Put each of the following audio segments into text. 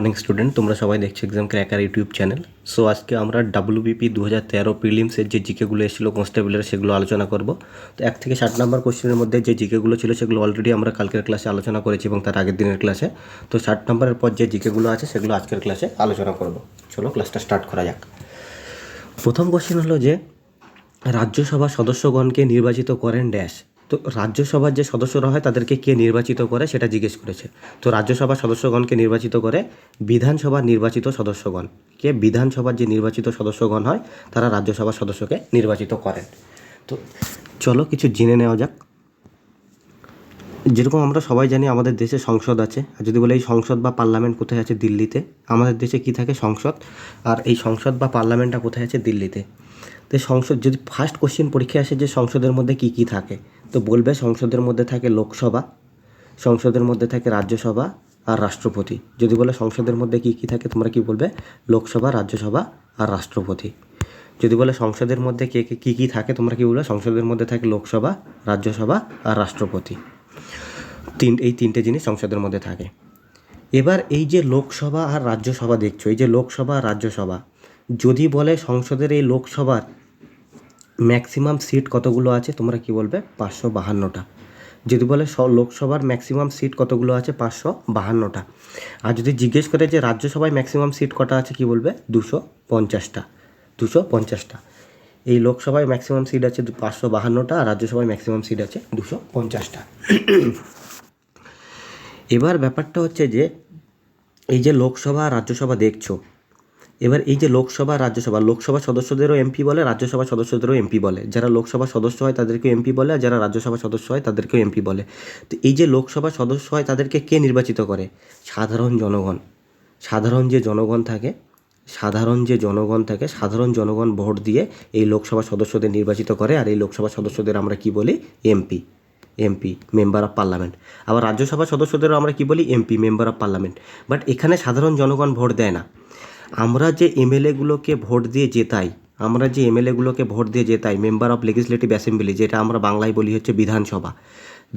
Morning student, তোমরা সবাই দেখছো exam cracker YouTube channel. So আজকে আমরা WBP 2013 প্রিলিমসের যে জিকেগুলো এসেছিলো কনস্টেবলের সেগুলো আলোচনা করব। তো 1 থেকে 7 নম্বর কোশ্চেনের মধ্যে যে জিকেগুলো ছিল সেগুলো অলরেডি আমরা কালকের ক্লাসে আলোচনা করেছি এবং তার আগের দিনের ক্লাসে। তো 7 নম্বরের পর যে জিকেগুলো আছে সেগুলো আজকের ক্লাসে আলোচনা করব। চলো ক্লাসটা স্টার্ট করা যাক। প্রথম কোশ্চেন হলো যে রাজ্যসভা সদস্যগণকে নির্বাচিত করেন ড্যাশ। তো রাজ্যসভার যে সদস্যরা হয় তাদেরকে কে নির্বাচিত করে সেটা জিজ্ঞেস করেছে। তো রাজ্যসভার সদস্যগণকে নির্বাচিত করে বিধানসভার নির্বাচিত সদস্যগণ। কে বিধানসভার যে নির্বাচিত সদস্যগণ হয় তারা রাজ্যসভার সদস্যকে নির্বাচিত করেন। তো চলো কিছু জেনে নেওয়া যাক। যেরকম আমরা সবাই জানি আমাদের দেশে সংসদ আছে, আর যদি বলে এই সংসদ বা পার্লামেন্ট কোথায় আছে, দিল্লিতে। আমাদের দেশে কি থাকে, সংসদ। আর এই সংসদ বা পার্লামেন্টটা কোথায় আছে, দিল্লিতে। তো সংসদ, যদি ফার্স্ট কোশ্চেন পরীক্ষায় আসে যে সংসদের মধ্যে কি কি থাকে, তো বলবে সংসদের মধ্যে থাকে লোকসভা, সংসদের মধ্যে থাকে রাজ্যসভা আর রাষ্ট্রপতি। যদি বলে সংসদের মধ্যে কি কি থাকে, তোমরা কি বলবে, লোকসভা, রাজ্যসভা আর রাষ্ট্রপতি। যদি বলে সংসদের মধ্যে কে কে কী কী থাকে, তোমরা কি বলবে, সংসদের মধ্যে থাকে লোকসভা, রাজ্যসভা আর রাষ্ট্রপতি। এই তিনটে জিনিস সংসদের মধ্যে থাকে। এবার এই যে লোকসভা আর রাজ্যসভা দেখছো, এই যে লোকসভা আর রাজ্যসভা, যদি বলে সংসদের এই লোকসভার ম্যাক্সিমাম সিট কতগুলো আছে, তোমরা কি বলবে, 552টা। যদি বলে লোকসভার ম্যাক্সিমাম সিট কতগুলো আছে, 552টা। আর যদি জিজ্ঞেস করে যে রাজ্যসভায় ম্যাক্সিমাম সিট কটা আছে, কি বলবে, 250টা। 250টা। এই লোকসভায় ম্যাক্সিমাম সিট আছে 552টা, আর রাজ্যসভায় ম্যাক্সিমাম সিট আছে 250টা। এবার ব্যাপারটা হচ্ছে যে এই যে লোকসভা আর রাজ্যসভা দেখছো, এবার এই যে লোকসভা রাজ্যসভা, লোকসভা সদস্যদেরও এমপি বলে, রাজ্যসভা সদস্যদেরও এমপি বলে। যারা লোকসভা সদস্য হয় তাদেরকে এমপি বলে, আর যারা রাজ্যসভা সদস্য হয় তাদেরকেও এমপি বলে। তো এই যে লোকসভা সদস্য হয় তাদেরকে কে নির্বাচিত করে, সাধারণ জনগণ। সাধারণ যে জনগণ থাকে, সাধারণ জনগণ ভোট দিয়ে এই লোকসভা সদস্যদের নির্বাচিত করে। আর এই লোকসভা সদস্যদের আমরা কি বলি, এমপি, মেম্বার অফ পার্লামেন্ট। আবার রাজ্যসভা সদস্যদেরও আমরা কি বলি, MP, member of parliament. But এখানে সাধারণ জনগণ ভোট দেয় না। আমরা যে এমএলএগুলোকে ভোট দিয়ে জেতাই, মেম্বার অফ লেজিসলেটিভ অ্যাসেম্বলি, যেটা আমরা বাংলায় বলি হচ্ছে বিধানসভা।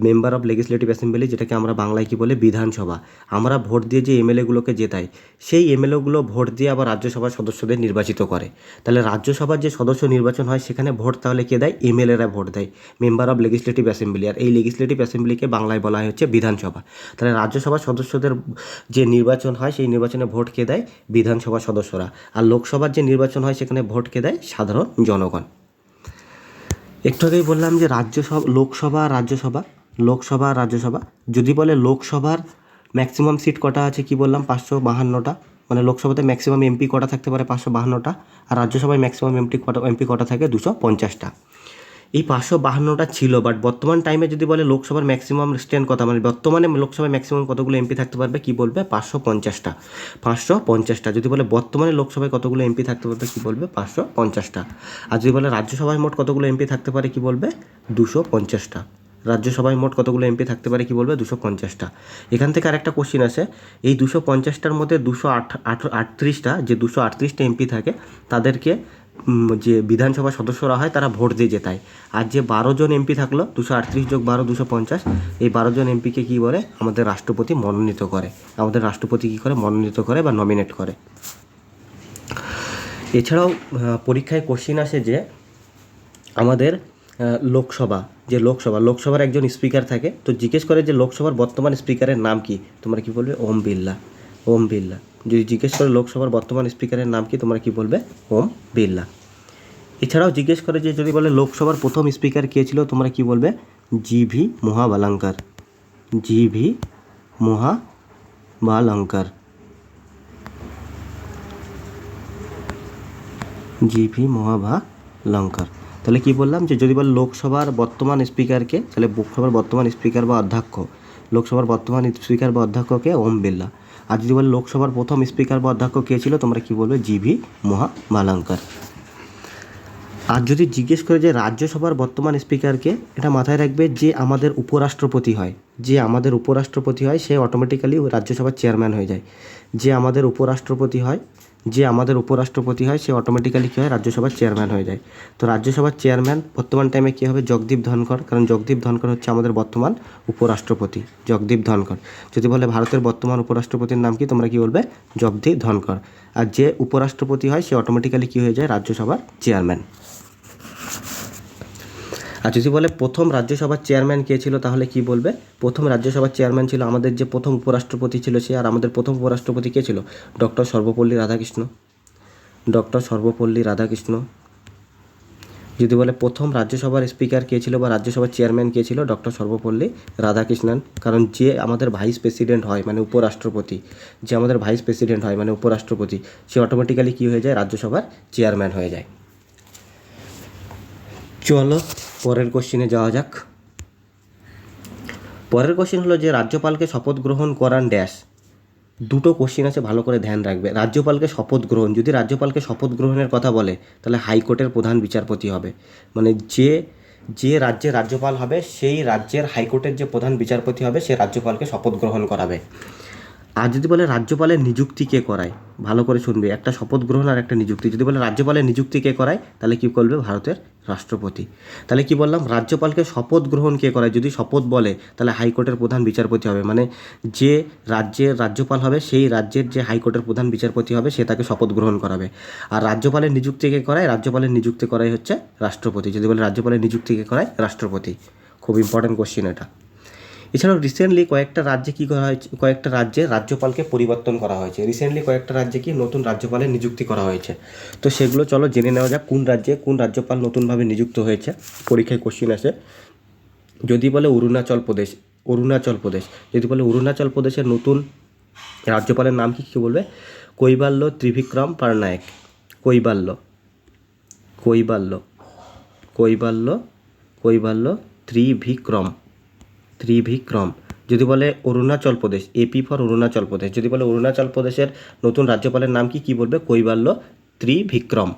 মেম্বার অফ লেজিসলেটিভ অ্যাসেম্বলি, যেটাকে আমরা বাংলায় কি বলে, বিধানসভা। আমরা ভোট দিয়ে যে এমএলএগুলোকে জেতাই, সেই এমএলএগুলো ভোট দিয়ে আবার রাজ্যসভার সদস্যদের নির্বাচিত করে। তাহলে রাজ্যসভার যে সদস্য নির্বাচন হয় সেখানে ভোট তাহলে কে দেয়, এমএলএরা ভোট দেয়, মেম্বার অফ লেজিসলেটিভ অ্যাসেম্বলি। আর এই লেজিসলেটিভ অ্যাসেম্বলিকে বাংলায় বলা হয় হচ্ছে বিধানসভা। তাহলে রাজ্যসভার সদস্যদের যে নির্বাচন হয় সেই নির্বাচনে ভোট কে দেয়, বিধানসভার সদস্যরা। আর লোকসভার যে নির্বাচন হয় সেখানে ভোট কে দেয়, সাধারণ জনগণ। একটু আগেই বললাম যে লোকসভা আর রাজ্যসভা, যদি বলে লোকসভার ম্যাক্সিমাম সিট কটা আছে, কি বললাম, 552টা। মানে লোকসভাতে ম্যাক্সিমাম এমপি কটা থাকতে পারে, 552টা। আর রাজ্যসভায় ম্যাক্সিমাম এমপি কটা থাকে, 250টা। এই 552টা ছিল, বাট বর্তমান টাইমে যদি বলে লোকসভার ম্যাক্সিমাম স্ট্যান্ড কথা, মানে বর্তমানে লোকসভায় ম্যাক্সিমাম কতগুলো এমপি থাকতে পারবে, কি বলবে, 550টা। 550টা। যদি বলে বর্তমানে লোকসভায় কতগুলো এমপি থাকতে পারবে, কি বলবে, 550টা। আর যদি বলে রাজ্যসভায় মোট কতগুলো এমপি থাকতে পারে, কি বলবে, 250টা। রাজ্যসভায় মোট কতগুলো এমপি থাকতে পারে, কি বলবে, 250টা। এখান থেকে আরেকটা কোশ্চিন আসে, এই 250টার মধ্যে 238টা, যে 238টা এমপি থাকে তাদেরকে যে বিধানসভা সদস্যরা হয় তারা ভোট দিয়ে জেতায়। আর যে 12 জন এমপি থাকলো, 238 যোগ 12, 250, এই 12 জন এমপিকে কী করে, আমাদের রাষ্ট্রপতি মনোনীত করে। মনোনীত করে বা নমিনেট করে। এছাড়াও পরীক্ষায় কোশ্চিন আসে যে আমাদের লোকসভার একজন স্পিকার থাকে, তো জিজ্ঞেস করে যে লোকসভার বর্তমান স্পিকারের নাম কি, তোমরা কি বলবে, ওম বিড়লা। যদি জিজ্ঞেস করে লোকসভার বর্তমান স্পিকারের নাম কি, তোমরা কি বলবে, ওম বিড়লা। এছাড়াও জিজ্ঞেস করে যে যদি বলে লোকসভার প্রথম স্পিকার কে ছিল, তোমরা কি বলবে, জিভি মহাবালঙ্কার। তাহলে কি বললাম, যে যদি বলে লোকসভার বর্তমান স্পিকারকে, তাহলে লোকসভার বর্তমান স্পিকার বা অধ্যক্ষকে ওম বিড়লা। আর যদি বলে লোকসভার প্রথম স্পিকার বা অধ্যক্ষ কে ছিল, তোমরা কি বলবে, জিভি মহাবালঙ্কার। আর যদি জিজ্ঞেস করে যে রাজ্যসভার বর্তমান স্পিকারকে, এটা মাথায় রাখবে যে আমাদের উপরাষ্ট্রপতি হয়। যে আমাদের উপরাষ্ট্রপতি হয় সে অটোমেটিক্যালি রাজ্যসভার চেয়ারম্যান হয়ে যায়। যে আমাদের উপরাষ্ট্রপতি হয় সে অটোমেটিক্যালি কী হয়, রাজ্যসভার চেয়ারম্যান হয়ে যায়। তো রাজ্যসভার চেয়ারম্যান বর্তমান টাইমে কী হবে, জগদীপ ধনখড়, কারণ জগদীপ ধনখড় হচ্ছে আমাদের বর্তমান উপরাষ্ট্রপতি, জগদীপ ধনখড়। যদি বলে ভারতের বর্তমান উপরাষ্ট্রপতির নাম কি, তোমরা কি বলবে, জগদীপ ধনখড়। আর যে উপরাষ্ট্রপতি হয় সে অটোমেটিক্যালি কী হয়ে যায়, রাজ্যসভার চেয়ারম্যান। আর যদি বলে প্রথম রাজ্যসভার চেয়ারম্যান কে ছিল, তাহলে কি বলবে, প্রথম রাজ্যসভার চেয়ারম্যান ছিল আমাদের যে প্রথম উপরাষ্ট্রপতি ছিল সে। আর আমাদের প্রথম উপরাষ্ট্রপতি কে ছিল, ডক্টর সর্বপল্লী রাধাকৃষ্ণ, ডক্টর সর্বপল্লী রাধাকৃষ্ণ। যদি বলে প্রথম রাজ্যসভার স্পিকার কে ছিল বা রাজ্যসভার চেয়ারম্যান কে ছিল, ডক্টর সর্বপল্লী রাধাকৃষ্ণন। কারণ যে আমাদের ভাইস প্রেসিডেন্ট হয় মানে উপরাষ্ট্রপতি, যে আমাদের ভাইস প্রেসিডেন্ট হয় মানে উপরাষ্ট্রপতি, সে অটোমেটিক্যালি কী হয়ে যায়, রাজ্যসভার চেয়ারম্যান হয়ে যায়। চলো পরের কোশ্চেনে যাওয়া যাক। পরের কোশ্চেন হলো যে রাজ্যপালকে শপথ গ্রহণ করান ড্যাশ। দুটো কোশ্চেন আছে, ভালো করে ধ্যান রাখবে। রাজ্যপালকে শপথ গ্রহণ, যদি রাজ্যপালকে শপথ গ্রহণের কথা বলে তাহলে হাইকোর্টের প্রধান বিচারপতি হবে, মানে যে রাজ্যের রাজ্যপাল হবে সেই রাজ্যের হাইকোর্টের যে প্রধান বিচারপতি হবে সে রাজ্যপালকে শপথ গ্রহণ করাবে। আর যদি বলে রাজ্যপালের নিযুক্তি কে করায়, ভালো করে শুনবে, একটা শপথ গ্রহণ আর একটা নিযুক্তি। যদি বলে রাজ্যপালের নিযুক্তি কে করায়, তাহলে কী করবে, ভারতের রাষ্ট্রপতি। তাহলে কি বললাম, রাজ্যপালকে শপথ গ্রহণ কে করায়, যদি শপথ বলে তাহলে হাইকোর্টের প্রধান বিচারপতি হবে, মানে যে রাজ্যের রাজ্যপাল হবে সেই রাজ্যের যে হাইকোর্টের প্রধান বিচারপতি হবে সে তাকে শপথ গ্রহণ করাবে। আর রাজ্যপালের নিযুক্তি কে করায়, রাজ্যপালের নিযুক্তি করাই হচ্ছে রাষ্ট্রপতি। যদি বলে রাজ্যপালের নিযুক্তি কে করায়, রাষ্ট্রপতি। খুব ইম্পর্টেন্ট কোশ্চেন এটা। এছাড়াও রিসেন্টলি কয়েকটা রাজ্যে কী করা হয়েছে, কয়েকটা রাজ্যে রাজ্যপালকে পরিবর্তন করা হয়েছে। রিসেন্টলি কয়েকটা রাজ্যে কি নতুন রাজ্যপালের নিযুক্তি করা হয়েছে। তো সেগুলো চলো জেনে নেওয়া যাক, কোন রাজ্যে কোন রাজ্যপাল নতুনভাবে নিযুক্ত হয়েছে। পরীক্ষায় কোশ্চিন আসে। যদি বলে অরুণাচল প্রদেশ, যদি বলে অরুণাচল প্রদেশের নতুন রাজ্যপালের নাম কী বলবে, কৈবাল্য ত্রিবিক্রম পাটনায়ক। কৈবাল্য ত্রিভিক্রম। যদি বলে অরুণাচল প্রদেশ, এপি ফর অরুণাচল প্রদেশ, যদি বলে অরুণাচল প্রদেশের নতুন রাজ্যপালের নাম কী বলবে, কৈবাল্য ত্রিভিক্রম।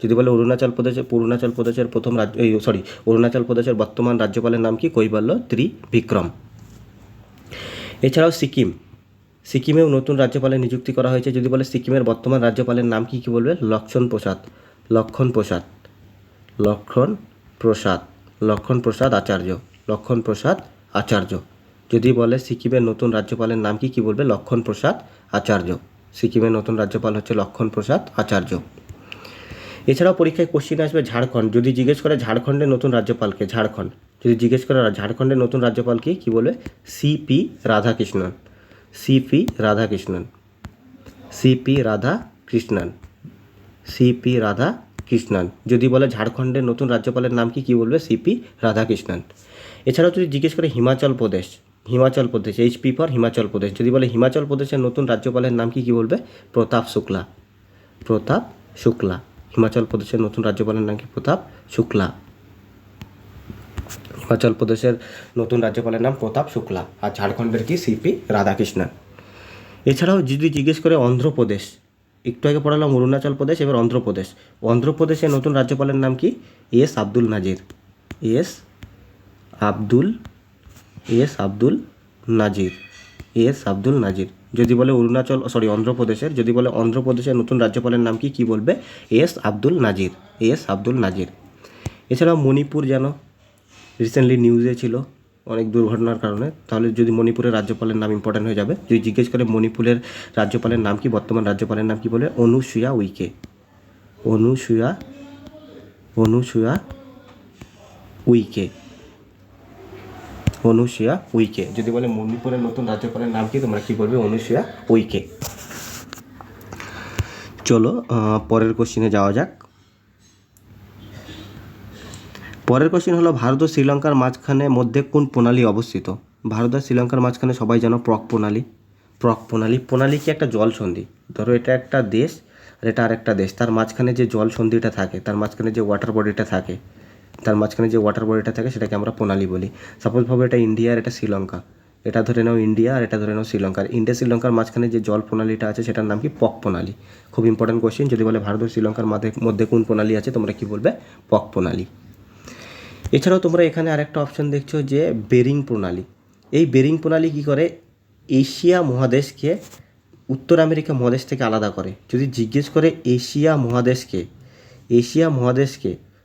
যদি বলে অরুণাচল প্রদেশের প্রথম অরুণাচল প্রদেশের বর্তমান রাজ্যপালের নাম কি, কৈবাল্য ত্রিভিক্রম। এছাড়াও সিকিমেও নতুন রাজ্যপালের নিযুক্তি করা হয়েছে। যদি বলে সিকিমের বর্তমান রাজ্যপালের নাম কি বলবে, লক্ষণ প্রসাদ আচার্য। যদি বলে সিকিমের নতুন রাজ্যপালের নাম কি বলবে, লক্ষণ প্রসাদ আচার্য। সিকিমের নতুন রাজ্যপাল হচ্ছে লক্ষণ প্রসাদ আচার্য। এছাড়াও পরীক্ষায় কোশ্চিন আসবে ঝাড়খণ্ড, যদি জিজ্ঞেস করে ঝাড়খণ্ডের নতুন রাজ্যপালকে, যদি জিজ্ঞেস করে ঝাড়খণ্ডের নতুন রাজ্যপালকে কী বলবে, সিপি রাধাকৃষ্ণন। যদি বলে ঝাড়খণ্ডের নতুন রাজ্যপালের নাম কি বলবে, সিপি রাধাকৃষ্ণন। এছাড়াও যদি জিজ্ঞেস করে হিমাচল প্রদেশ, এইচপি ফর হিমাচল প্রদেশ। যদি বলে হিমাচল প্রদেশের নতুন রাজ্যপালের নাম কি বলবে, প্রতাপ শুক্লা। হিমাচল প্রদেশের নতুন রাজ্যপালের নাম কি, প্রতাপ শুক্লা। হিমাচল প্রদেশের নতুন রাজ্যপালের নাম প্রতাপ শুক্লা। আর ঝাড়খণ্ডের কি, সিপি রাধাকৃষ্ণন। এছাড়াও যদি জিজ্ঞেস করে অন্ধ্রপ্রদেশ, একটু আগে পড়ালাম অরুণাচল প্রদেশ, এবার অন্ধ্রপ্রদেশের নতুন রাজ্যপালের নাম কি, এস আব্দুল নাজির। যদি বলে অন্ধ্রপ্রদেশের নতুন রাজ্যপালের নাম কি বলবে, এস আব্দুল নাজির। এছাড়াও মণিপুর যেন রিসেন্টলি নিউজে ছিল অনেক দুর্ঘটনার কারণে, তাহলে যদি মণিপুরের রাজ্যপালের নাম ইম্পর্টেন্ট হয়ে যাবে। যদি জিজ্ঞেস করে মণিপুরের রাজ্যপালের নাম কি, বর্তমান রাজ্যপালের নাম কি বলে, অনুসুয়া উইকে। যদি বলে মণিপুরের নতুন রাজ্যপালের নাম কি, তোমরা কি বলবে, অনুসুয়া উইকে। চলো পরের কোশ্চিনে যাওয়া যাক। পরের কোশ্চেন হলো ভারত ও শ্রীলঙ্কার মধ্যে কোন প্রণালী অবস্থিত। ভারত আর শ্রীলঙ্কার মাঝখানে সবাই জানো প্রক প্রণালী কি একটা জল সন্ধি। ধরো এটা একটা দেশ আর এটা আরেকটা দেশ, তার মাঝখানে যে জল সন্ধিটা থাকে, তার মাঝখানে যে ওয়াটার বডিটা থাকে সেটাকে আমরা প্রণালী বলি। সাপোজ ভাবো এটা ইন্ডিয়া আর এটা শ্রীলঙ্কা, এটা ধরে নাও ইন্ডিয়া আর এটা ধরে নাও শ্রীলঙ্কার। ইন্ডিয়া শ্রীলঙ্কার মাঝখানে যে জল প্রণালীটা আছে সেটার নাম কি, পক প্রণালী। খুব ইম্পর্টেন্ট কোশ্চেন। যদি বলে ভারত ও শ্রীলঙ্কার মধ্যে কোন প্রণালী আছে, তোমরা কি বলবে, পক প্রণালী। এছাড়াও তোমরা এখানে আরেকটা অপশন দেখছো যে বেরিং প্রণালী। এই বেরিং প্রণালী কী করে? এশিয়া মহাদেশকে উত্তর আমেরিকা মহাদেশ থেকে আলাদা করে। যদি জিজ্ঞেস করে এশিয়া মহাদেশকে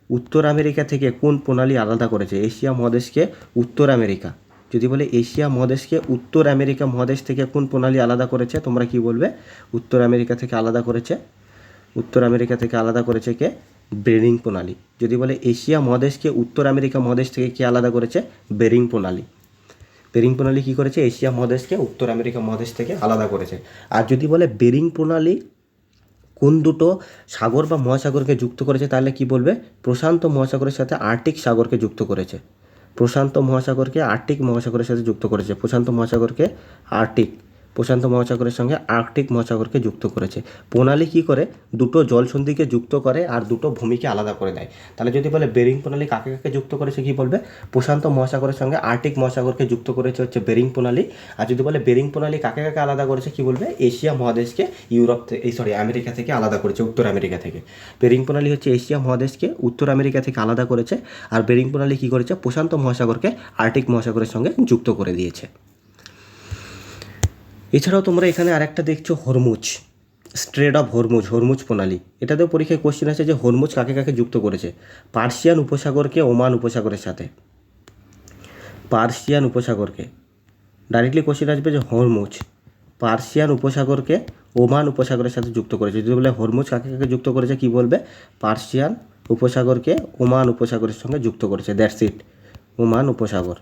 উত্তর আমেরিকা থেকে কোন প্রণালী আলাদা করেছে, এশিয়া মহাদেশকে উত্তর আমেরিকা, যদি বলে এশিয়া মহাদেশকে উত্তর আমেরিকা মহাদেশ থেকে কোন প্রণালী আলাদা করেছে, তোমরা কি বলবে? উত্তর আমেরিকা থেকে আলাদা করেছে, উত্তর আমেরিকা থেকে আলাদা করেছে কে? বেরিং প্রণালী। যদি বলে এশিয়া মহাদেশকে উত্তর আমেরিকা মহাদেশ থেকে কে আলাদা করেছে? বেরিং প্রণালী। বেরিং প্রণালী কী করেছে? এশিয়া মহাদেশকে উত্তর আমেরিকা মহাদেশ থেকে আলাদা করেছে। আর যদি বলে বেরিং প্রণালী কোন দুটো সাগর বা মহাসাগরকে যুক্ত করেছে, তাহলে কি বলবে? প্রশান্ত মহাসাগরের সাথে আর্কটিক সাগরকে যুক্ত করেছে। প্রশান্ত মহাসাগরকে আর্কটিক মহাসাগরের সাথে যুক্ত করেছে। প্রশান্ত মহাসাগরের সঙ্গে আর্কটিক মহাসাগরকে যুক্ত করেছে। প্রণালী কী করে? দুটো জলসন্ধিকে যুক্ত করে আর দুটো ভূমিকে আলাদা করে দেয়। তাহলে যদি বলে বেরিং প্রণালী কাকে কাকে যুক্ত করেছে, কি বলবে? প্রশান্ত মহাসাগরের সঙ্গে আর্কটিক মহাসাগরকে যুক্ত করেছে হচ্ছে বেরিং প্রণালী। আর যদি বলে বেরিং প্রণালী কাকে কাকে আলাদা করেছে, কি বলবে? এশিয়া মহাদেশকে আমেরিকা থেকে আলাদা করেছে, উত্তর আমেরিকা থেকে। বেরিং প্রণালী হচ্ছে এশিয়া মহাদেশকে উত্তর আমেরিকা থেকে আলাদা করেছে। আর বেরিং প্রণালী কী করেছে? প্রশান্ত মহাসাগরকে আর্কটিক মহাসাগরের সঙ্গে যুক্ত করে দিয়েছে। এছাড়াও তোমরা এখানে আরেকটা দেখছো স্ট্রেট অফ হরমুজ প্রণালী। এটাতেও পরীক্ষায় কোশ্চেন আছে যে হরমুজ কাকে কাকে যুক্ত করেছে? পার্সিয়ান উপসাগরকে ওমান উপসাগরের সাথে। ডাইরেক্টলি কোশ্চেন আসবে যে হরমুজ পার্সিয়ান উপসাগরকে ওমান উপসাগরের সাথে যুক্ত করেছে। যদি বলে হরমুজ কাকে কাকে যুক্ত করেছে, কি বলবে? পার্সিয়ান উপসাগরকে ওমান উপসাগরের সঙ্গে যুক্ত করেছে, দ্যাটস ইট, ওমান উপসাগর।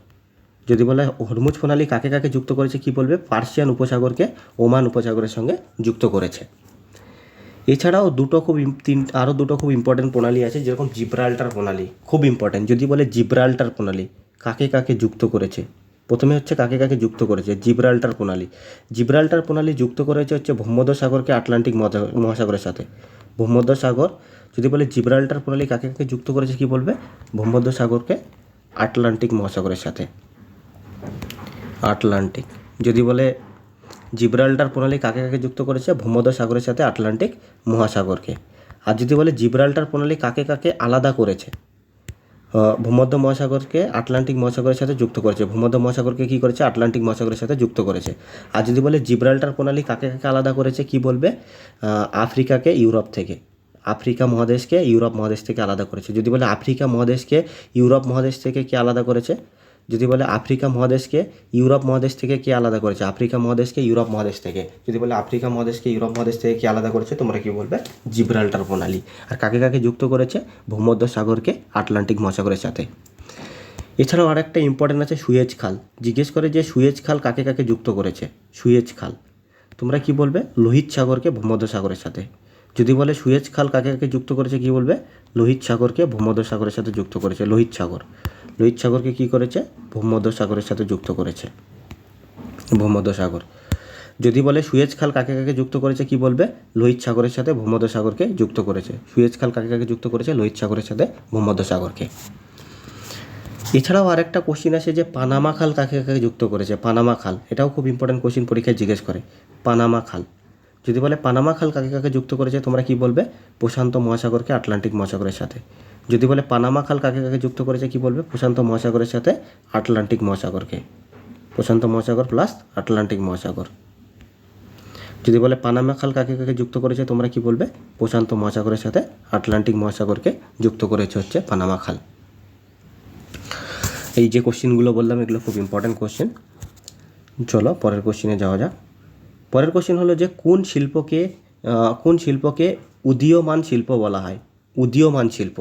যদি বলে হরমুজ প্রণালী কাকে কাকে যুক্ত করেছে, কি বলবে? পার্সিয়ান উপসাগরকে ওমান উপসাগরের সঙ্গে যুক্ত করেছে। এছাড়াও আরও দুটো খুব ইম্পর্টেন্ট প্রণালী আছে, যেরকম জিব্রাল্টার প্রণালী, খুব ইম্পর্টেন্ট। যদি বলে জিব্রাল্টার প্রণালী কাকে কাকে যুক্ত করেছে, প্রথমে হচ্ছে কাকে কাকে যুক্ত করেছে? জিব্রাল্টার প্রণালী যুক্ত করেছে হচ্ছে ভূমধ্যসাগরকে আটলান্টিক মহাসাগরের সাথে। ভূমধ্যসাগর, যদি বলে জিব্রাল্টার প্রণালী কাকে কাকে যুক্ত করেছে, কি বলবে? ভূমধ্যসাগরকে আটলান্টিক মহাসাগরের সাথে। আটলান্টিক। যদি বলে জিব্রাল্টার প্রণালী কাকে কাকে যুক্ত করেছে? ভূমধ্যসাগরের সাথে আটলান্টিক মহাসাগরকে। আর যদি বলে জিব্রাল্টার প্রণালী কাকে কাকে আলাদা করেছে? ভূমধ্য মহাসাগরকে আটলান্টিক মহাসাগরের সাথে যুক্ত করেছে। ভূমধ্য মহাসাগরকে কী করেছে? আটলান্টিক মহাসাগরের সাথে যুক্ত করেছে। আর যদি বলে জিব্রাল্টার প্রণালী কাকে কাকে আলাদা করেছে, কি বলবে? আফ্রিকাকে ইউরোপ থেকে। আফ্রিকা মহাদেশকে ইউরোপ মহাদেশ থেকে আলাদা করেছে। যদি বলে আফ্রিকা মহাদেশকে ইউরোপ মহাদেশ থেকে কে আলাদা করেছে? যদি বলে আফ্রিকা মহাদেশকে ইউরোপ মহাদেশ থেকে কে আলাদা করেছে? আফ্রিকা মহাদেশকে ইউরোপ মহাদেশ থেকে। যদি বলে আফ্রিকা মহাদেশকে ইউরোপ মহাদেশ থেকে কে আলাদা করেছে, তোমরা কি বলবে? জিব্রাল্টার প্রণালী। আর কাকে কাকে যুক্ত করেছে? ভূমধ্যসাগরকে আটলান্টিক মহাসাগরের সাথে। এছাড়াও আরেকটা ইম্পর্টেন্ট আছে সুয়েজ খাল। জিজ্ঞেস করে যে সুয়েজ খাল কাকে কাকে যুক্ত করেছে? সুয়েজ খাল, তোমরা কি বলবে? লোহিত সাগরকে ভূমধ্যসাগরের সাথে। যদি বলে সুয়েজ খাল কাকে কাকে যুক্ত করেছে, কি বলবে? লোহিত সাগরকে ভূমধ্যসাগরের সাথে যুক্ত করেছে। লোহিত সাগরকে কী করেছে? ভূমধ্যসাগরের সাথে যুক্ত করেছে, ভূমধ্যসাগর। যদি বলে সুয়েজ খাল কাকে কাকে যুক্ত করেছে, কি বলবে? লোহিত সাগরের সাথে ভূমধ্যসাগরকে যুক্ত করেছে। সুয়েজ খাল কাকে কাকে যুক্ত করেছে? লোহিত সাগরের সাথে ভূমধ্যসাগরকে। এছাড়াও আরেকটা কোশ্চিন আসে যে পানামা খাল কাকে কাকে যুক্ত করেছে? পানামা খাল, এটাও খুব ইম্পর্টেন্ট কোশ্চিন, পরীক্ষায় জিজ্ঞেস করে। পানামা খাল, যদি বলে পানামা খাল কাকে কাকে যুক্ত করেছে, তোমরা কি বলবে? প্রশান্ত মহাসাগরকে আটলান্টিক মহাসাগরের সাথে। যদি বলে পানামা খাল কাকে কাকে যুক্ত করেছে, কি বলবে? প্রশান্ত মহাসাগরের সাথে আটলান্টিক মহাসাগরকে। প্রশান্ত মহাসাগর প্লাস আটলান্টিক মহাসাগর। যদি বলে পানামা খাল কাকে কাকে যুক্ত করেছে, তোমরা কি বলবে? প্রশান্ত মহাসাগরের সাথে আটলান্টিক মহাসাগরকে যুক্ত করেছে হচ্ছে পানামা খাল। এই যে কোশ্চেনগুলো বললাম, এগুলো খুব ইম্পর্ট্যান্ট কোশ্চেন। চলো পরের কোশ্চেনে যাওয়া যাক। পরের কোশ্চেন হলো যে কোন শিল্পকে উদীয়মান শিল্প বলা হয়? উদীয়মান শিল্প,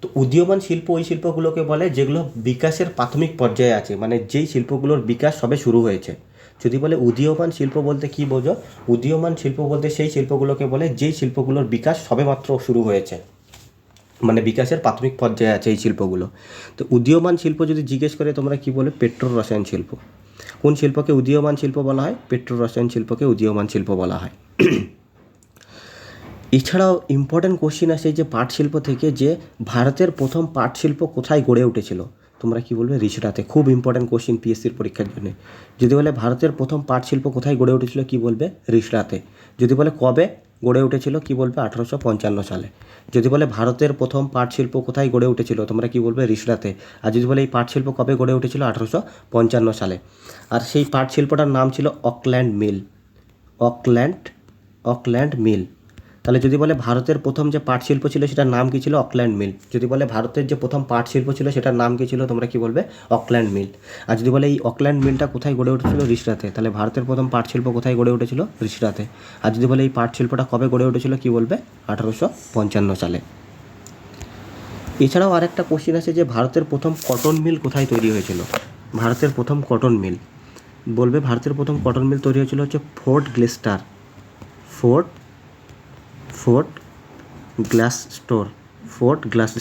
তো উদীয়মান শিল্প ওই শিল্পগুলোকে বলে যেগুলো বিকাশের প্রাথমিক পর্যায়ে আছে, মানে যেই শিল্পগুলোর বিকাশ সবে শুরু হয়েছে। যদি বলে উদীয়মান শিল্প বলতে কী বোঝো? উদীয়মান শিল্প বলতে সেই শিল্পগুলোকে বলে যেই শিল্পগুলোর বিকাশ সবেমাত্র শুরু হয়েছে, মানে বিকাশের প্রাথমিক পর্যায়ে আছে এই শিল্পগুলো। তো উদীয়মান শিল্প যদি জিজ্ঞেস করে, তোমরা কি বলে? পেট্রো রসায়ন শিল্প। কোন শিল্পকে উদীয়মান শিল্প বলা হয়? পেট্রো রসায়ন শিল্পকে উদীয়মান শিল্প বলা হয়। এছাড়াও ইম্পর্ট্যান্ট কোশ্চিন আসে যে পাট শিল্প থেকে, যে ভারতের প্রথম পাট শিল্প কোথায় গড়ে উঠেছিল? তোমরা কি বলবে? রিষড়াতে। খুব ইম্পর্ট্যান্ট কোশ্চিন পিএসসির পরীক্ষার জন্য। যদি বলে ভারতের প্রথম পাট শিল্প কোথায় গড়ে উঠেছিল, কি বলবে? রিষড়াতে। যদি বলে কবে? গড়ে উঠেছিল কি বলবে 1855 সালে। যদি বলে ভারতের প্রথম পাট শিল্প কোথায় গড়ে উঠেছিল তোমরা কি বলবে রিষড়াতে। আর যদি বলে এই পাট শিল্প কবে গড়ে উঠেছিল 1855 সালে। আর সেই পাট শিল্পটার নাম ছিল অকল্যান্ড মিল। অকল্যান্ড মিল। তাহলে যদি বলে ভারতের প্রথম যে পাট শিল্প ছিল সেটার নাম কী ছিল অকল্যান্ড মিল। যদি বলে ভারতের যে প্রথম পাট শিল্প ছিল সেটার নাম কী ছিল তোমরা কি বলবে অকল্যান্ড মিল। আর যদি বলে এই অকল্যান্ড মিলটা কোথায় গড়ে উঠেছিল রিষড়াতে, তাহলে ভারতের প্রথম পাট শিল্প কোথায় গড়ে উঠেছিল রিষড়াতে। আর যদি বলে এই পাট শিল্পটা কবে গড়ে উঠেছিল কি বলবে 1855 সালে। এছাড়াও আরেকটা কোশ্চেন আছে যে ভারতের প্রথম কটন মিল কোথায় তৈরি হয়েছিল। ভারতের প্রথম কটন মিল বলবে ভারতের প্রথম কটন মিল তৈরি হয়েছিল হচ্ছে ফোর্ট গ্লাস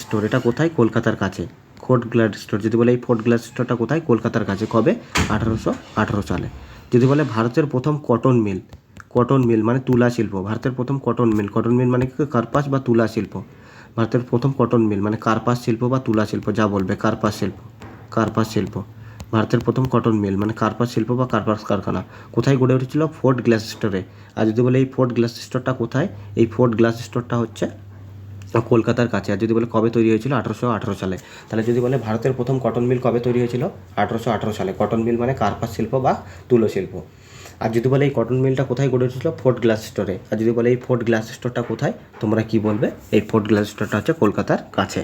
স্টোর। এটা কোথায় কলকাতার কাছে ফোর্ট গ্লাস স্টোর। যদি বলে এই ফোর্ট গ্লাস স্টোরটা কোথায় কলকাতার কাছে কবে 1818 সালে। যদি বলে ভারতের প্রথম কটন মিল মানে তুলা শিল্প। ভারতের প্রথম কটন মিল মানে কি কার্পাস বা তুলা শিল্প। ভারতের প্রথম কটন মিল মানে কার্পাস শিল্প বা তুলা শিল্প যা বলবে কার্পাস শিল্প। ভারতের প্রথম কটন মিল মানে কার্পাস শিল্প বা কার্পাস কারখানা কোথায় গড়ে উঠেছিল ফোর্ট গ্লাস স্টোরে। আর যদি বলে এই ফোর্ট গ্লাস স্টোরটা কোথায়, এই ফোর্ট গ্লাস স্টোরটা হচ্ছে কলকাতার কাছে। আর যদি বলে কবে তৈরি হয়েছিল 1818 সালে। তাহলে যদি বলে ভারতের প্রথম কটন মিল কবে তৈরি হয়েছিল 1818 সালে। কটন মিল মানে কার্পাস শিল্প বা তুলো শিল্প। আর যদি বলে এই কটন মিলটা কোথায় গড়ে উঠেছিল ফোর্ট গ্লাস স্টোরে। আর যদি বলে এই ফোর্ট গ্লাস স্টোরটা কোথায় তোমরা কি বলবে এই ফোর্ট গ্লাস স্টোরটা হচ্ছে কলকাতার কাছে।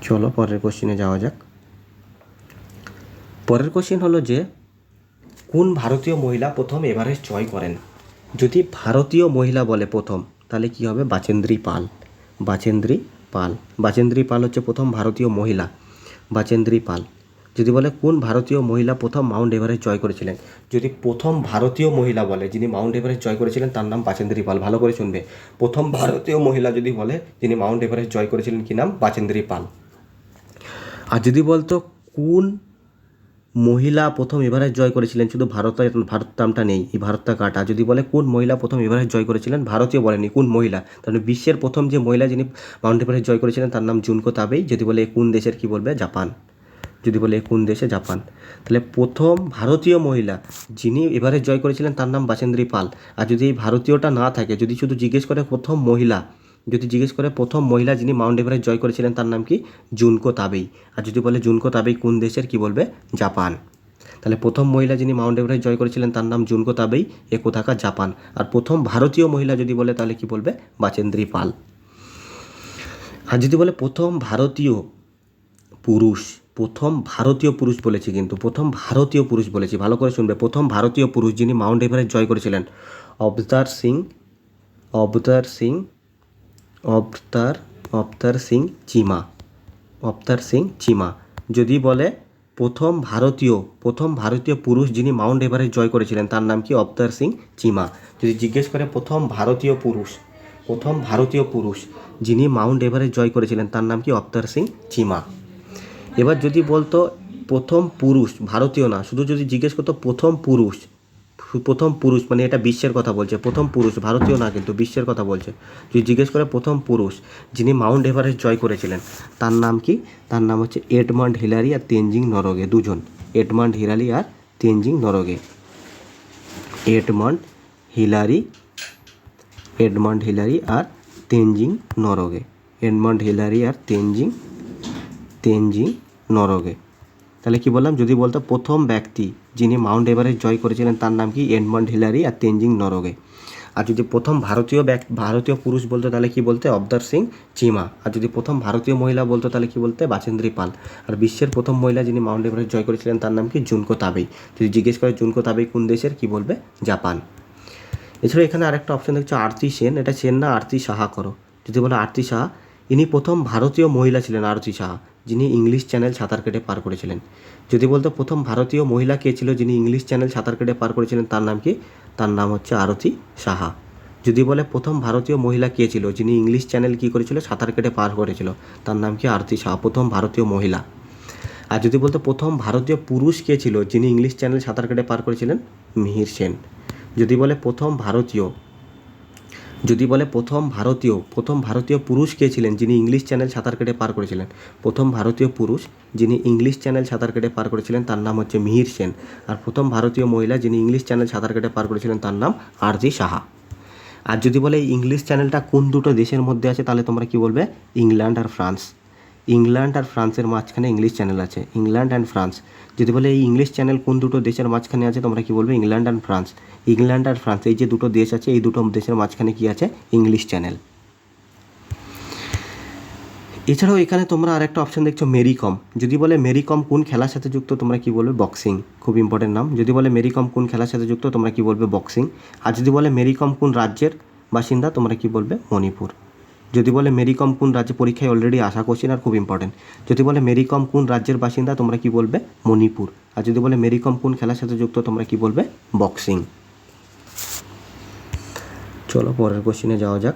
চলো পরের কোশ্চেনে যাওয়া যাক। পরের কোশ্চেন হলো যে কোন ভারতীয় মহিলা প্রথম এভারেস্ট জয় করেন। যদি ভারতীয় মহিলা বলে প্রথম তাহলে কি হবে বাচেন্দ্রী পাল হচ্ছে প্রথম ভারতীয় মহিলা বাচেন্দ্রী পাল। যদি বলে কোন ভারতীয় মহিলা প্রথম মাউন্ট এভারেস্ট জয় করেছিলেন, যদি প্রথম ভারতীয় মহিলা বলে যিনি মাউন্ট এভারেস্ট জয় করেছিলেন তার নাম বাচেন্দ্রী পাল। ভালো করে শুনবে, প্রথম ভারতীয় মহিলা যদি বলে যিনি মাউন্ট এভারেস্ট জয় করেছিলেন কি নাম বাচেন্দ্রী পাল। আর যদি বলতো কোন মহিলা প্রথম এভারেস্ট জয় করেছিলেন, শুধু ভারত নামটা নেই, এই ভারতটা কাটা। যদি বলে কোন মহিলা প্রথম এভারেস্ট জয় করেছিলেন, ভারতীয় বলেনি কোন মহিলা, তাহলে বিশ্বের প্রথম যে মহিলা যিনি মাউন্ট এভারেস্ট জয় করেছিলেন তার নাম জুনকো তাবেই। যদি বলে কোন দেশের কি বলবে জাপান। যদি বলে কোন দেশে জাপান। তাহলে প্রথম ভারতীয় মহিলা যিনি এভারেস্ট জয় করেছিলেন তার নাম বাচেন্দ্রী পাল। আর যদি এই ভারতীয়টা না থাকে, যদি শুধু জিজ্ঞেস করে প্রথম মহিলা, প্রথম মহিলা যিনি মাউন্ট এভারেস্ট জয় করেছিলেন তার নাম কি জুনকো তাবেই। আর যদি বলে জুনকো তাবেই কোন দেশের কি বলবে জাপান। তাহলে প্রথম মহিলা যিনি মাউন্ট এভারেস্ট জয় করেছিলেন তার নাম জুনকো তাবেই, এ কোথাকার জাপান। আর প্রথম ভারতীয় মহিলা যদি বলে তাহলে কি বলবে বাচেন্দ্রী পাল। আর যদি বলে প্রথম ভারতীয় পুরুষ বলেছি, কিন্তু প্রথম ভারতীয় পুরুষ বলেছি, ভালো করে শুনবে। প্রথম ভারতীয় পুরুষ যিনি মাউন্ট এভারেস্ট জয় করেছিলেন অবতার সিং চিমা। যদি বলে প্রথম ভারতীয় পুরুষ যিনি মাউন্ট এভারেস্ট জয় করেছিলেন তার নাম কি অবতার সিং চিমা। যদি জিজ্ঞেস করে প্রথম ভারতীয় পুরুষ যিনি মাউন্ট এভারেস্ট জয় করেছিলেন তার নাম কি অবতার সিং চিমা। এবার যদি বলতো প্রথম পুরুষ, ভারতীয় না, শুধু যদি জিজ্ঞেস করতো প্রথম পুরুষ মানে এটা বিশ্বের কথা বলছে, প্রথম পুরুষ ভারতীয় না কিন্তু বিশ্বের কথা বলছে। যদি জিজ্ঞেস করে প্রথম পুরুষ যিনি মাউন্ট এভারেস্ট জয় করেছিলেন তার নাম কি, তার নাম হচ্ছে এডমান্ড হিলারি আর তেনজিং নরগে। দুজন, এডমান্ড হিলারি আর তেনজিং নরগে। এডমান্ড হিলারি আর তেনজিং নরগে। তাহলে কি বললাম, যদি বলতো প্রথম ব্যক্তি যিনি মাউন্ট এভারেস্ট জয় করেছিলেন তার নাম কি এডমান্ড হিলারি আর তেনজিং নরগে। আর যদি প্রথম ভারতীয় পুরুষ বলতো তাহলে কি বলতে অবতার সিং চিমা। আর যদি প্রথম ভারতীয় মহিলা বলতো তাহলে কি বলতে বাচেন্দ্রী পাল। আর বিশ্বের প্রথম মহিলা যিনি মাউন্ট এভারেস্ট জয় করেছিলেন তার নাম কি জুনকো তাবেই। যদি জিজ্ঞেস করে জুনকো তাবেই কোন দেশের কি বলবে জাপান। এছাড়া এখানে আরেকটা অপশন দেখছো আরতি সেন, এটা সেন না আরতি সাহা করো। যদি বলে আরতি সাহা, ইনি প্রথম ভারতীয় মহিলা ছিলেন আরতি সাহা, যিনি ইংলিশ চ্যানেল সাঁতার কেটে পার করেছিলেন। যদি বলতো প্রথম ভারতীয় মহিলা কে ছিল যিনি ইংলিশ চ্যানেল সাঁতার কেটে পার করেছিলেন তার নাম কি, তার নাম হচ্ছে আরতি সাহা। যদি বলে প্রথম ভারতীয় মহিলা কে ছিল যিনি ইংলিশ চ্যানেল কী করেছিল সাঁতার কেটে পার করেছিল, তার নাম কি আরতি সাহা, প্রথম ভারতীয় মহিলা। আর যদি বলতো প্রথম ভারতীয় পুরুষ কে ছিল যিনি ইংলিশ চ্যানেল সাঁতার কেটে পার করেছিলেন, মিহির সেন। যদি বলে প্রথম ভারতীয় যদি বলে প্রথম ভারতীয় পুরুষ কে ছিলেন যিনি ইংলিশ চ্যানেল সাঁতার কেটে পার করেছিলেন, প্রথম ভারতীয় পুরুষ যিনি ইংলিশ চ্যানেল সাঁতার কেটে পার করেছিলেন তার নাম হচ্ছে মিহির সেন। আর প্রথম ভারতীয় মহিলা যিনি ইংলিশ চ্যানেল সাঁতার কেটে পার করেছিলেন তার নাম আরজি সাহা। আর যদি বলে এই ইংলিশ চ্যানেলটা কোন দুটো দেশের মধ্যে আছে, তাহলে তোমরা কি বলবে? ইংল্যান্ড আর ফ্রান্স। ইংল্যান্ড আর ফ্রান্সের মাঝখানে ইংলিশ চ্যানেল আছে, ইংল্যান্ড অ্যান্ড ফ্রান্স। যদি বলে এই ইংলিশ চ্যানেল কোন দুটো দেশের মাঝখানে আছে, তোমরা কি বলবে? England and France. ইংল্যান্ড আর ফ্রান্স এই যে দুটো দেশ আছে, এই দুটো দেশের মাঝখানে কি আছে? English channel. এছাড়াও এখানে তোমরা আরেকটা অপশান দেখছো মেরি কম। যদি বলে মেরি কম কোন খেলার সাথে যুক্ত, তোমরা কি বলবে? বক্সিং। খুব ইম্পর্টেন্ট নাম। যদি বলে মেরি কম কোন খেলার সাথে যুক্ত, তোমরা কি বলবে? বক্সিং। আর যদি বলে মেরি কম কোন রাজ্যের বাসিন্দা, তোমরা কি বলবে? মণিপুর। যদি বলে মেরি কম কোন রাজ্যে, পরীক্ষায় অলরেডি আসা কোশ্চেন আর খুব ইম্পর্টেন্ট। যদি বলে মেরি কম কোন রাজ্যের বাসিন্দা, তোমরা কি বলবে? মণিপুর। আর যদি বলে মেরি কম কোন খেলার সাথে যুক্ত, তোমরা কি বলবে? বক্সিং। চলো পরের কোশ্চেনে যাওয়া যাক।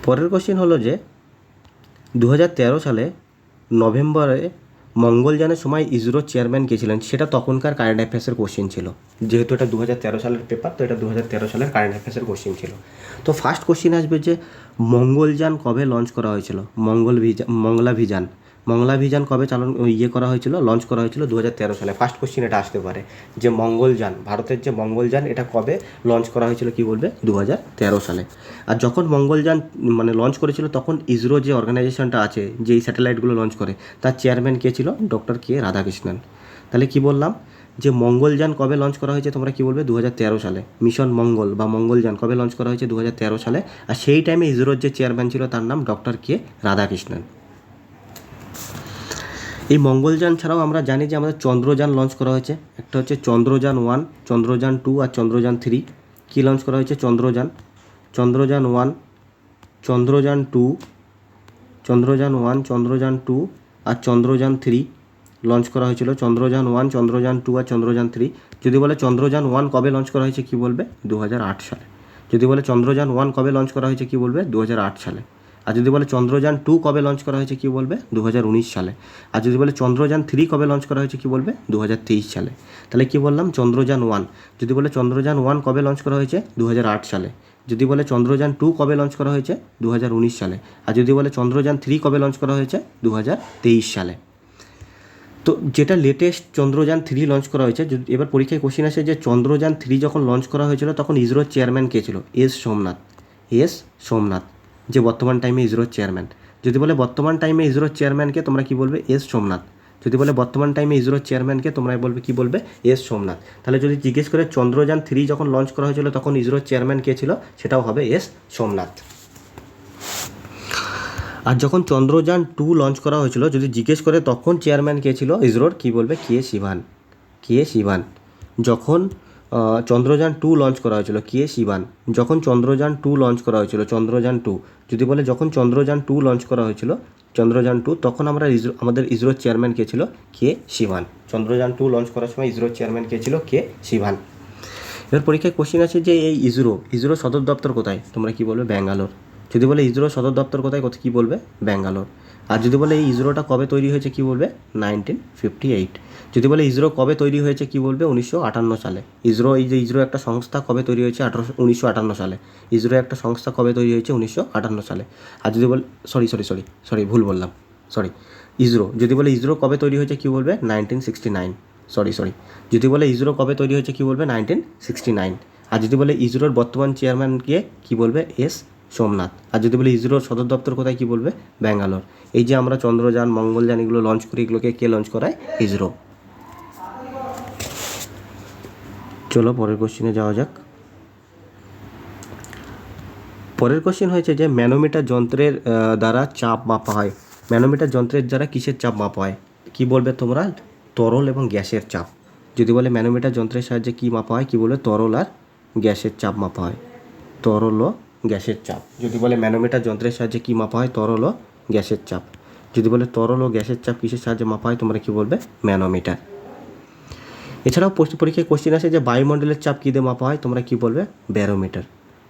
পরের কোশ্চেন হলো যে 2013 সালে নভেম্বরে মঙ্গলযানের সময় ইসরোর চেয়ারম্যান কে ছিলেন, সেটা তখনকার কারেন্ট অ্যাফেয়ার্সের কোশ্চেন ছিল। যেহেতু এটা 2013 সালের পেপার, তো এটা 2013 সালের কারেন্ট অ্যাফেয়ার্সের কোশ্চেন ছিল। তো ফার্স্ট কোশ্চেন আসবে যে মঙ্গলযান কবে লঞ্চ করা হয়েছিল? মঙ্গলাভিযান কবে করা হয়েছিল, লঞ্চ করা হয়েছিল? 2013 সালে। ফার্স্ট কোশ্চেন এটা আসতে পারে যে মঙ্গলযান, ভারতের যে মঙ্গলযান, এটা কবে লঞ্চ করা হয়েছিল, কি বলবে? 2013 সালে। আর যখন মঙ্গলযান লঞ্চ করেছিল, তখন ইসরো যে অর্গানাইজেশনটা আছে, যে এই স্যাটেলাইটগুলো লঞ্চ করে, তার চেয়ারম্যান কে ছিল? ডক্টর কে রাধাকৃষ্ণন। তাহলে কি বললাম যে মঙ্গলযান কবে লঞ্চ করা হয়েছে, তোমরা কি বলবে? 2013 সালে। মিশন মঙ্গল বা মঙ্গলযান কবে লঞ্চ করা হয়েছে? 2013 সালে। আর সেই টাইমে ইসরোর যে চেয়ারম্যান ছিল তার নাম ডক্টর কে রাধাকৃষ্ণন। এই মঙ্গলযান ছাড়াও আমরা জানি যে আমাদের চন্দ্রযান লঞ্চ করা হয়েছে। একটা হচ্ছে চন্দ্রযান 1, চন্দ্রযান 2 আর চন্দ্রযান 3। কী লঞ্চ করা হয়েছে? চন্দ্রযান 1, চন্দ্রযান 2, চন্দ্রযান 1, চন্দ্রযান 2 আর চন্দ্রযান 3 লঞ্চ করা হয়েছিল। চন্দ্রযান 1, চন্দ্রযান 2 আর চন্দ্রযান 3। যদি বলে চন্দ্রযান 1 কবে লঞ্চ করা হয়েছে, কি বলবে? 2008 সালে। যদি বলে চন্দ্রযান 1 কবে লঞ্চ করা হয়েছে, কি বলবে? 2008 সালে। আর যদি বলে চন্দ্রযান 2 কবে লঞ্চ করা হয়েছে, কি বলবে? 2019 সালে। আর যদি বলে চন্দ্রযান 3 কবে লঞ্চ করা হয়েছে, কি বলবে? 2023 সালে। তাহলে কি বললাম? চন্দ্রযান 1। যদি বলে চন্দ্রযান 1 কবে লঞ্চ করা হয়েছে, 2008 সালে। যদি বলে চন্দ্রযান 2 কবে লঞ্চ করা হয়েছে, 2019 সালে। আর যদি বলে চন্দ্রযান 3 কবে লঞ্চ করা হয়েছে, 2023 সালে। তো যেটা লেটেস্ট চন্দ্রযান 3 লঞ্চ করা হয়েছে। এবার পরীক্ষায় কোশ্চেন আসে যে চন্দ্রযান 3 যখন লঞ্চ করা হয়েছিল, তখন ইসরোর চেয়ারম্যান কে ছিল? এস সোমনাথ, যে বর্তমান টাইমে ইসরোর চেয়ারম্যান। যদি বলে বর্তমান টাইমে ইসরোর চেয়ারম্যানকে, তোমরা কি বলবে? এস সোমনাথ। যদি বলে বর্তমান টাইমে ইসরোর চেয়ারম্যানকে, তোমরা বলবে কি বলবে? এস সোমনাথ। তাহলে যদি জিজ্ঞেস করে চন্দ্রযান 3 যখন লঞ্চ করা হয়েছিল, তখন ইসরোর চেয়ারম্যান কে ছিল, সেটাও হবে এস সোমনাথ। আর যখন চন্দ্রযান 2 লঞ্চ করা হয়েছিল, যদি জিজ্ঞেস করে তখন চেয়ারম্যান কে ছিল ইসরোর, কি বলবে? কে শিবান। যখন চন্দ্রযান 2 লঞ্চ করা হয়েছিল, কে শিবান। যখন চন্দ্রযান 2 লঞ্চ করা হয়েছিল, চন্দ্রযান 2। যদি বলে যখন চন্দ্রযান 2 লঞ্চ করা হয়েছিল, চন্দ্রযান 2, তখন আমাদের ইসরোর চেয়ারম্যান কে ছিল? কে শিবান। চন্দ্রযান 2 লঞ্চ করার সময় ইসরোর চেয়ারম্যান কে ছিল? কে শিবান। এবার পরীক্ষায় কোশ্চেন আছে যে এই ইসরো সদর দপ্তর কোথায়, তোমরা কি বলবে? ব্যাঙ্গালোর। যদি বলে ইসরো সদর দপ্তর কোথায়, কী বলবে? ব্যাঙ্গালোর। আর যদি বলে এই ইসরোটা কবে তৈরি হয়েছে, কি বলবে? 1958। যদি বলে ইসরো কবে তৈরি হয়েছে, কি বলবে? 1958 সালে। ইসরো একটা সংস্থা কবে তৈরি হয়েছে? 1958 সালে। ইসরো একটা সংস্থা কবে তৈরি হয়েছে? 1958 সালে। আর যদি বলে সরি ভুল বললাম, যদি বলে ইসরো কবে তৈরি হয়েছে, কি বলবে? 1969। যদি বলে ইসরো কবে তৈরি হয়েছে, কি বলবে? 1969। আর যদি বলে ইসরোর বর্তমান চেয়ারম্যান কে, কি বলবে? এস সোমনাথ। আর যদি বলে ইসরোর সদর দপ্তর কোথায়, কি বলবে? ব্যাঙ্গালোর। এই যে আমরা চন্দ্রযান, মঙ্গলযান এগুলো লঞ্চ করি, এগুলোকে কে লঞ্চ করায়? ইসরো। চলো পরের কোশ্চেনে যাওয়া যাক। পরের কোশ্চেন হয়েছে যে ম্যানোমিটার যন্ত্রের দ্বারা চাপ মাপা হয়। ম্যানোমিটার যন্ত্রের দ্বারা কিসের চাপ মাপা হয়? কি বলবে তোমরা? তরল এবং গ্যাসের চাপ। যদি বলে ম্যানোমিটার যন্ত্রের সাহায্যে কি মাপা হয়, কি বলবে? তরল আর গ্যাসের চাপ মাপা হয়। তরল ও গ্যাসের চাপ। যদি বলে ম্যানোমিটার যন্ত্রের সাহায্যে কি মাপা হয়? তরল ও গ্যাসের চাপ। যদি বলে তরল ও গ্যাসের চাপ কিসের সাহায্যে মাপা হয়, তোমরা কি বলবে? ম্যানোমিটার। এছাড়াও পরীক্ষায় কোশ্চেন আসে যে বায়ুমণ্ডলের চাপ কী দিয়ে মাপা হয়, তোমরা কি বলবে? ব্যারোমিটার।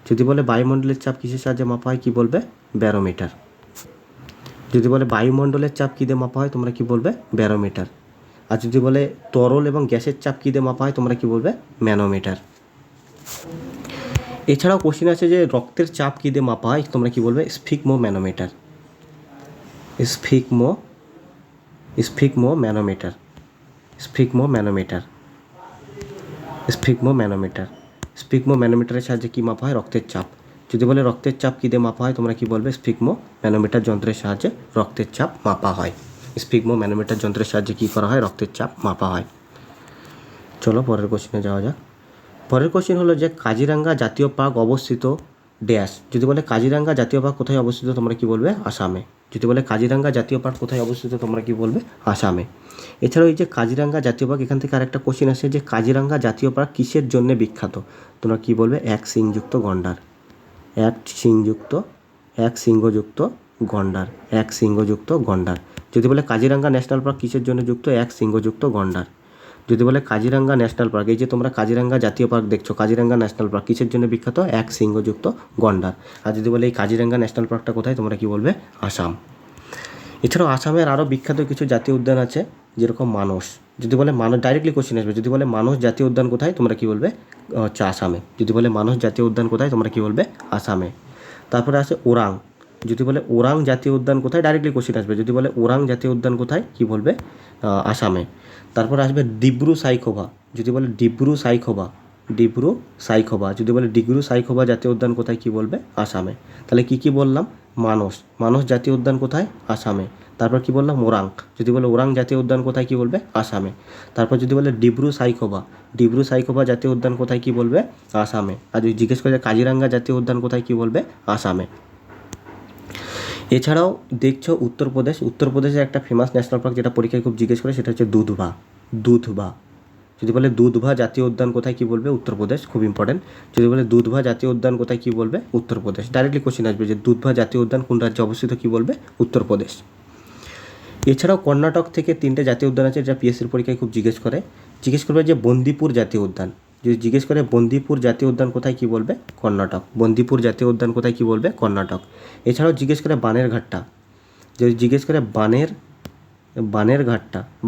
যদি বলে বায়ুমণ্ডলের চাপ কিসের সাহায্যে মাপা হয়, কি বলবে? ব্যারোমিটার। যদি বলে বায়ুমণ্ডলের চাপ কী দিয়ে মাপা হয় তোমরা কি বলবে? ব্যারোমিটার। আর যদি বলে তরল এবং গ্যাসের চাপ কী দিয়ে মাপা হয় তোমরা কি বলবে? ম্যানোমিটার। এছাড়াও কোশ্চেন আছে যে রক্তের চাপ কী দিয়ে মাপা হয় তোমরা কি বলবে? স্ফিগমোম্যানোমিটার। স্ফিগমোম্যানোমিটার। স্ফিগমোম্যানোমিটারের সাহায্যে কী মাপা হয়? রক্তের চাপ। যদি বলে রক্তের চাপ কী দিয়ে মাপা হয় তোমরা কি বলবে? স্ফিগমোম্যানোমিটার যন্ত্রের সাহায্যে রক্তের চাপ মাপা হয়। স্ফিগমোম্যানোমিটার যন্ত্রের সাহায্যে কী করা হয়? রক্তের চাপ মাপা হয়। চলো পরের কোশ্চেনে যাওয়া যাক। পরের কোশ্চেন হলো যে কাজিরাঙ্গা জাতীয় পার্ক অবস্থিত ড্যাশ। যদি বলে কাজিরাঙ্গা জাতীয় পার্ক কোথায় অবস্থিত তোমরা কি বলবে? আসামে। যদি বলে কাজিরাঙ্গা জাতীয় পার্ক কোথায় অবস্থিত তোমরা কি বলবে? আসামে। এছাড়াও এই যে কাজিরাঙ্গা জাতীয় পার্ক, এখান থেকে আরেকটা কোশ্চেন আসে যে কাজিরাঙ্গা জাতীয় পার্ক কিসের জন্য বিখ্যাত? তোমরা কি বলবে? এক সিংযুক্ত গন্ডার। এক সিংহযুক্ত গন্ডার। যদি বলে কাজিরাঙ্গা ন্যাশনাল পার্ক কিসের জন্য যুক্ত? এক সিংহযুক্ত গন্ডার। যদি বলে কাজিরাঙ্গা ন্যাশনাল পার্ক, এই যে তোমরা কাজিরাঙ্গা জাতীয় পার্ক দেখছো, কাজিরাঙ্গা ন্যাশনাল পার্ক কিসের জন্য বিখ্যাত? এক সিংহযুক্ত গন্ডার। আর যদি বলে এই কাজিরাঙ্গা ন্যাশনাল পার্কটা কোথায় তোমরা কি বলবে? আসাম। এছাড়াও আসামের আরও বিখ্যাত কিছু জাতীয় উদ্যান আছে, যেরকম মানস। যদি বলে মানস, ডাইরেক্টলি কোশ্চেন আসবে, যদি বলে মানস জাতীয় উদ্যান কোথায় তোমরা কি বলবে? আসামে। যদি বলে মানস জাতীয় উদ্যান কোথায় তোমরা কি বলবে? আসামে। তারপরে আছে ওরাং। যদি বলে ওরাং জাতীয় উদ্যান কোথায়, ডাইরেক্টলি কোশ্চেন আসবে, যদি বলে ওরাং জাতীয় উদ্যান কোথায় কি বলবে? আসামে। তারপর আসবে ডিব্রু সাইখোভা। যদি বলে ডিব্রু সাইখোভা, যদি বলে ডিব্রু সাইখোভা জাতীয় উদ্যান কোথায় কি বলবে? আসামে। তাহলে কি বললাম? মানস জাতীয় উদ্যান কোথায়? আসামে। তারপর কি বললাম? ওরাং। যদি বলে ওরাং জাতীয় উদ্যান কোথায় কি বলবে? আসামে। তারপর যদি বলে ডিব্রু সাইখোভা জাতীয় উদ্যান কোথায় কি বলবে? আসামে। আর যদি জিজ্ঞেস করে কাজিরাঙ্গা জাতীয় উদ্যান কোথায় কি বলবে? আসামে। এছাড়াও দেখছো উত্তরপ্রদেশের একটা ফেমাস ন্যাশনাল পার্ক যেটা পরীক্ষায় খুব জিজ্ঞেস করে, সেটা হচ্ছে দুধবা। যদি বলে দুধবা জাতীয় উদ্যান কোথায় কি বলবে? উত্তরপ্রদেশ। খুব ইম্পর্টেন্ট। যদি বলে দুধবা জাতীয় উদ্যান কোথায় কি বলবে? উত্তরপ্রদেশ। ডাইরেক্টলি কোশ্চেন আসবে যে দুধবা জাতীয় উদ্যান কোন রাজ্যে অবস্থিত কি বলবে? উত্তরপ্রদেশ। এছাড়াও কর্ণাটক থেকে 3টে জাতীয় উদ্যান আছে যেটা পিএসসির পরীক্ষায় খুব জিজ্ঞেস করবে যে বন্দিপুর জাতীয় উদ্যান। যদি জিজ্ঞেস করে বন্দিপুর জাতীয় উদ্যান কোথায় কি বলবে? কর্ণাটক। বন্দিপুর জাতীয় উদ্যান কোথায় কি বলবে? কর্ণাটক। এছাড়াও জিজ্ঞেস করে বানেরঘাটটা। যদি জিজ্ঞেস করে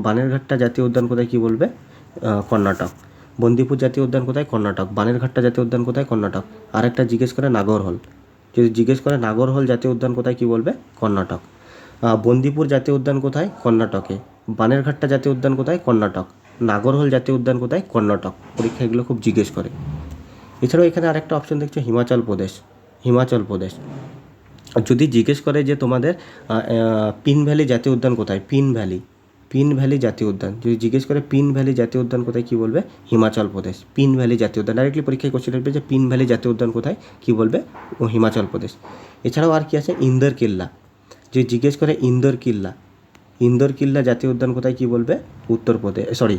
বানেরঘাটটা জাতীয় উদ্যান কোথায় কি বলবে? কর্ণাটক। বন্দিপুর জাতীয় উদ্যান কোথায়? কর্ণাটক। বানেরঘাটটা জাতীয় উদ্যান কোথায়? কর্ণাটক। আরেকটা জিজ্ঞেস করে নাগরহোল। যদি জিজ্ঞেস করে নাগরহোল জাতীয় উদ্যান কোথায় কি বলবে? কর্ণাটক। বন্দিপুর জাতীয় উদ্যান কোথায়? কর্ণাটকে। বানেরঘাটটা জাতীয় উদ্যান কোথায়? কর্ণাটক। নাগরহোল জাতীয় উদ্যান কোথায়? কর্ণাটক। পরীক্ষা এগুলো খুব জিজ্ঞেস করে। এছাড়াও এখানে আরেকটা অপশন দেখছো হিমাচল প্রদেশ। যদি জিজ্ঞেস করে যে তোমাদের পিন ভ্যালি জাতীয় উদ্যান কোথায়? পিন ভ্যালি জাতীয় উদ্যান। যদি জিজ্ঞেস করে পিন ভ্যালি জাতীয় উদ্যান কোথায় কি বলবে? হিমাচল প্রদেশ। পিন ভ্যালি জাতীয় উদ্যান। ডাইরেক্টলি পরীক্ষায় কোশ্চেন আসবে যে পিন ভ্যালি জাতীয় উদ্যান কোথায় কি বলবে? হিমাচল প্রদেশ। এছাড়াও আর কি আছে? ইন্দরকিল্লা। যদি জিজ্ঞেস করে ইন্দরকিল্লা জাতীয় উদ্যান কোথায় কি বলবে?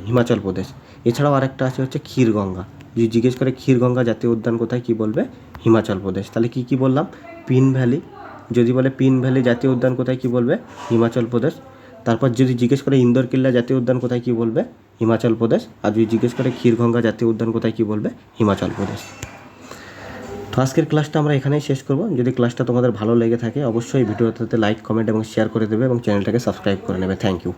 হিমাচল প্রদেশ। এছাড়াও আরেকটা আছে হচ্ছে ক্ষীরগঙ্গা। যদি জিজ্ঞেস করে ক্ষীরগঙ্গা জাতীয় উদ্যান কোথায় কি বলবে? হিমাচল প্রদেশ। তাহলে কি বললাম? Pin valley. যদি বলে পিন ভ্যালি জাতীয় উদ্যান কোথায় কি বলবে? হিমাচল প্রদেশ। তারপর যদি জিজ্ঞেস করে ইন্দরকিল্লা জাতীয় উদ্যান কোথায় কি বলবে? হিমাচল প্রদেশ। আর যদি জিজ্ঞেস করে ক্ষীরগঙ্গা জাতীয় উদ্যান কোথায় কি বলবে? হিমাচল প্রদেশ। তো আজকের ক্লাসটা আমরা এখানেই শেষ করব। যদি ক্লাসটা তোমাদের ভালো লেগে থাকে অবশ্যই ভিডিওটাতে লাইক, কমেন্ট এবং শেয়ার করে দেবে এবং চ্যানেলটাকে সাবস্ক্রাইব করে নেবে। Thank you.